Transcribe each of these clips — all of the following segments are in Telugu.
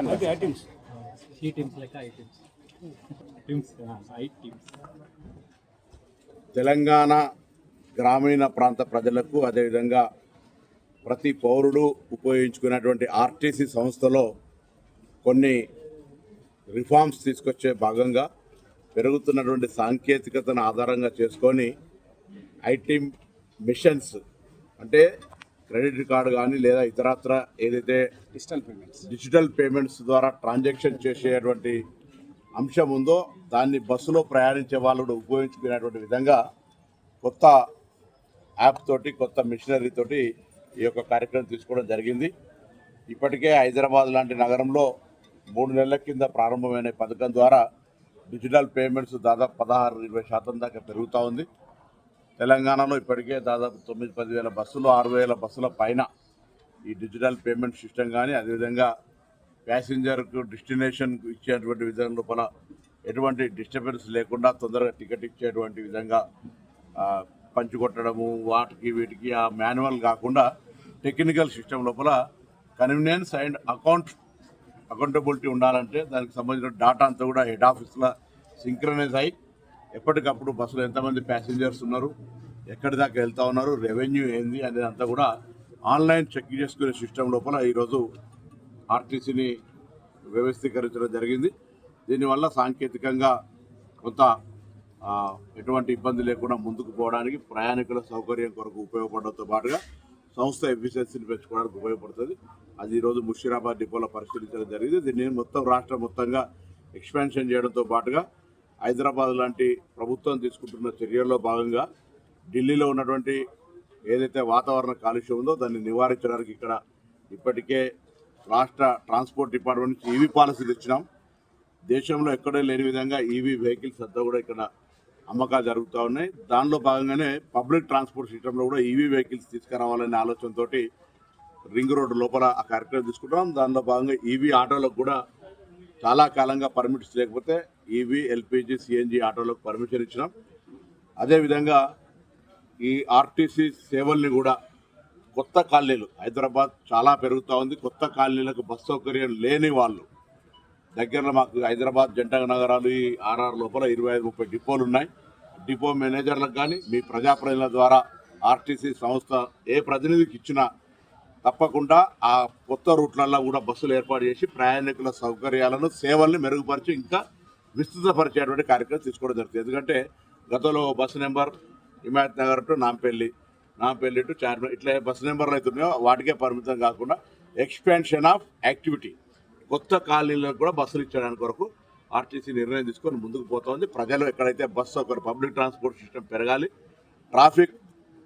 Okay, items. C teams like I teams. Teams, I teams. Telangana గ్రామీణ ప్రాంత ప్రజలకు అదేవిధంగా ప్రతి పౌరుడు ఉపయోగించుకునేటువంటి ఆర్టీసీ సంస్థలో కొన్ని రిఫార్మ్స్ తీసుకొచ్చే భాగంగా పెరుగుతున్నటువంటి సాంకేతికతను ఆధారంగా చేసుకొని ఐటీ మిషన్స్ అంటే క్రెడిట్ కార్డు కానీ లేదా ఇతరత్ర ఏదైతే డిజిటల్ పేమెంట్స్ ద్వారా ట్రాన్సాక్షన్ చేసేటువంటి అంశం ఉందో దాన్ని బస్సులో ప్రయాణించే వాళ్ళు ఉపయోగించుకునేటువంటి విధంగా కొత్త యాప్ తోటి కొత్త మిషనరీ తోటి ఈ యొక్క కార్యక్రమం తీసుకోవడం జరిగింది. ఇప్పటికే హైదరాబాద్ లాంటి నగరంలో 3 నెలల కింద ప్రారంభమైన పథకం ద్వారా డిజిటల్ పేమెంట్స్ దాదాపు 16-20% దాకా పెరుగుతూ ఉంది. తెలంగాణలో ఇప్పటికే దాదాపు 9-10 వేల బస్సులు 6,000 బస్సుల పైన ఈ డిజిటల్ పేమెంట్ సిస్టమ్ కానీ అదేవిధంగా ప్యాసింజర్కు డెస్టినేషన్కు ఇచ్చేటువంటి విధానం లోపల ఎటువంటి డిస్టర్బెన్స్ లేకుండా తొందరగా టికెట్ ఇచ్చేటువంటి విధంగా పంచుకొట్టడము వీటికి ఆ మాన్యువల్ కాకుండా టెక్నికల్ సిస్టమ్ లోపల కన్వీనియన్స్ అండ్ అకౌంటబిలిటీ ఉండాలంటే దానికి సంబంధించిన డాటా అంతా కూడా హెడ్ ఆఫీస్లో సింక్రనైజ్ అయ్యి ఎప్పటికప్పుడు బస్సులో ఎంతమంది ప్యాసింజర్స్ ఉన్నారు, ఎక్కడి దాకా వెళ్తూ ఉన్నారు, రెవెన్యూ ఏంది అనేది అంతా కూడా ఆన్లైన్ చెక్ చేసుకునే సిస్టమ్ లోపల ఈరోజు ఆర్టీసీని వ్యవస్థీకరించడం జరిగింది. దీనివల్ల సాంకేతికంగా కొంత ఎటువంటి ఇబ్బంది లేకుండా ముందుకు పోవడానికి ప్రయాణికుల సౌకర్యం కొరకు ఉపయోగపడడంతో పాటుగా సంస్థ ఎఫిషియన్సీని పెంచుకోవడానికి ఉపయోగపడుతుంది. అది ఈరోజు ముషీరాబాద్ డిపోలో పరిశీలించడం జరిగింది. దీన్ని మొత్తం రాష్ట్రం మొత్తంగా ఎక్స్పాన్షన్ చేయడంతో పాటుగా హైదరాబాద్ లాంటి ప్రభుత్వం తీసుకుంటున్న చర్యల్లో భాగంగా ఢిల్లీలో ఉన్నటువంటి ఏదైతే వాతావరణ కాలుష్యం ఉందో దాన్ని నివారించడానికి ఇక్కడ ఇప్పటికే రాష్ట్ర ట్రాన్స్పోర్ట్ డిపార్ట్మెంట్ నుంచి ఈవీ పాలసీలు ఇచ్చినాం. దేశంలో ఎక్కడే లేని విధంగా ఈవీ వెహికల్స్ అంతా కూడా ఇక్కడ అమ్మకాలు జరుగుతూ ఉన్నాయి. దానిలో భాగంగానే పబ్లిక్ ట్రాన్స్పోర్ట్ సిస్టంలో కూడా ఈవీ వెహికల్స్ తీసుకురావాలనే ఆలోచనతో రింగ్ రోడ్డు లోపల ఆ కార్యక్రమం తీసుకుంటాం. దానిలో భాగంగా ఈవీ ఆటోలకు కూడా చాలా కాలంగా పర్మిట్స్ లేకపోతే ఈవీ ఎల్పిజి సిఎన్జి ఆటోలకు పర్మిషన్ ఇచ్చినాం. అదేవిధంగా ఈ ఆర్టీసీ సేవల్ని కూడా కొత్త కాలనీలు హైదరాబాద్ చాలా పెరుగుతూ ఉంది. కొత్త కాలనీలకు బస్ సౌకర్యం లేని వాళ్ళు దగ్గరలో మాకు హైదరాబాద్ జంట నగరాలు ఈ ఆర్ఆర్ లోపల 25-30 డిపోలు ఉన్నాయి. డిపో మేనేజర్లకు కానీ మీ ప్రజాప్రతినిధుల ద్వారా ఆర్టీసీ సంస్థ ఏ ప్రతినిధికి ఇచ్చినా తప్పకుండా ఆ కొత్త రూట్లలో కూడా బస్సులు ఏర్పాటు చేసి ప్రయాణికుల సౌకర్యాలను సేవల్ని మెరుగుపరిచి ఇంకా విస్తృతపరిచేటువంటి కార్యక్రమం తీసుకోవడం జరుగుతుంది. ఎందుకంటే గతంలో bus number Himayat Nagar to Nampally to Charminar ఇట్లా బస్సు నెంబర్లు అవుతున్నాయో వాటికే పరిమితం కాకుండా ఎక్స్పాన్షన్ ఆఫ్ యాక్టివిటీ కొత్త కాలనీలకు కూడా బస్సులు ఇచ్చడానికి కొరకు ఆర్టీసీ నిర్ణయం తీసుకొని ముందుకు పోతుంది. ప్రజలు ఎక్కడైతే బస్సు సౌకర్యం పబ్లిక్ ట్రాన్స్పోర్ట్ సిస్టమ్ పెరగాలి, ట్రాఫిక్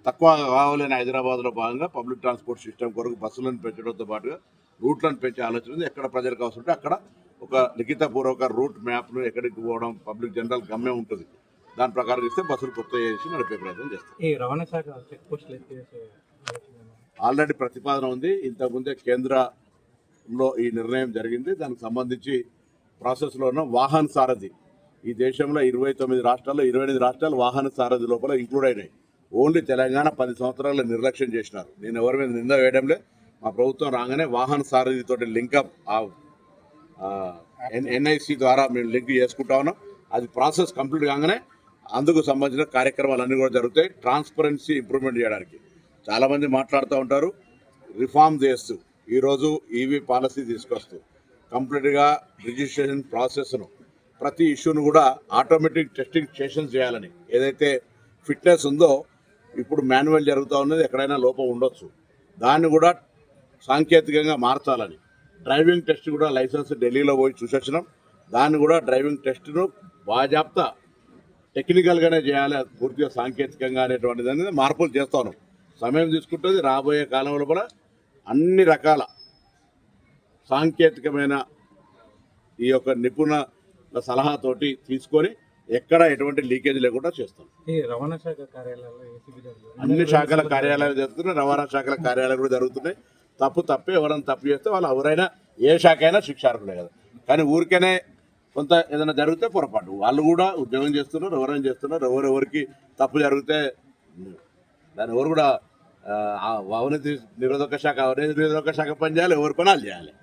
తక్కువ కావాలని హైదరాబాద్లో భాగంగా పబ్లిక్ ట్రాన్స్పోర్ట్ సిస్టమ్ కొరకు బస్సులను పెంచడంతో పాటుగా రూట్లను పెంచే ఆలోచన ఉంది. ఎక్కడ ప్రజలకు అవసరం ఉంటే అక్కడ ఒక లిఖితపూర్వక రూట్ మ్యాప్ను ఎక్కడికి పోవడం పబ్లిక్ జనరల్ గమ్యం ఉంటుంది. దాని ప్రకారం ఇస్తే బస్సులు కొత్త చేసి నడిపే ప్రయత్నం చేస్తాం. ఆల్రెడీ ప్రతిపాదన ఉంది. ఇంతకుముందే కేంద్రంలో ఈ నిర్ణయం జరిగింది. దానికి సంబంధించి ప్రాసెస్లో ఉన్న వాహన సారథి ఈ దేశంలో 29 రాష్ట్రాల్లో 28 రాష్ట్రాలు వాహన సారథి లోపల ఇంక్లూడ్ అయినాయి. ఓన్లీ తెలంగాణ 10 సంవత్సరాలు నిర్లక్ష్యం చేసినారు. నేను ఎవరి మీద నింద వేయడంలే. మా ప్రభుత్వం రాగానే వాహన సారథితో లింకప్ ఎన్ఐసి ద్వారా మేము లింక్ చేసుకుంటా ఉన్నాం. అది ప్రాసెస్ కంప్లీట్ కాగానే అందుకు సంబంధించిన కార్యక్రమాలన్నీ కూడా జరుగుతాయి. ట్రాన్స్పరెన్సీ ఇంప్రూవ్మెంట్ చేయడానికి చాలామంది మాట్లాడుతూ ఉంటారు. రిఫార్మ్ చేస్తూ ఈరోజు ఈవీ పాలసీ తీసుకొస్తూ కంప్లీట్గా రిజిస్ట్రేషన్ ప్రాసెస్ను ప్రతి ఇష్యూను కూడా ఆటోమేటిక్ టెస్టింగ్ స్టేషన్స్ చేయాలని ఏదైతే ఫిట్నెస్ ఉందో ఇప్పుడు మాన్యువల్ జరుగుతూ ఉన్నది, ఎక్కడైనా లోపం ఉండొచ్చు, దాన్ని కూడా సాంకేతికంగా మార్చాలని డ్రైవింగ్ టెస్ట్ కూడా లైసెన్స్ ఢిల్లీలో పోయి చూసొచ్చినాం. దాన్ని కూడా డ్రైవింగ్ టెస్ట్ను బాజాప్తా టెక్నికల్గానే చేయాలి, పూర్తిగా సాంకేతికంగా అనేటువంటిది అనేది మార్పులు చేస్తా ఉన్నాం. సమయం తీసుకుంటుంది. రాబోయే కాలంలో కూడా అన్ని రకాల సాంకేతికమైన ఈ యొక్క నిపుణుల సలహాతోటి తీసుకొని ఎక్కడ ఎటువంటి లీకేజ్ లేకుండా చేస్తాం. రవాణా శాఖ కార్యాలయాలు అన్ని శాఖల కార్యాలయాలు జరుగుతున్నాయి. రవాణా శాఖల కార్యాలయాలు కూడా జరుగుతున్నాయి. తప్పే ఎవరైనా తప్పు చేస్తే వాళ్ళు ఎవరైనా ఏ శాఖ అయినా శిక్షార్హులే కదా. కానీ ఊరికేనే కొంత ఏదైనా జరిగితే పొరపాటు వాళ్ళు కూడా ఉద్యోగం చేస్తున్నారు, ఎవరైనా చేస్తున్నారు. ఎవరెవరికి తప్పు జరిగితే దాన్ని ఎవరు కూడా అవినీతి నిరోధక శాఖ పనిచేయాలి, ఎవరి పని వాళ్ళు చేయాలి.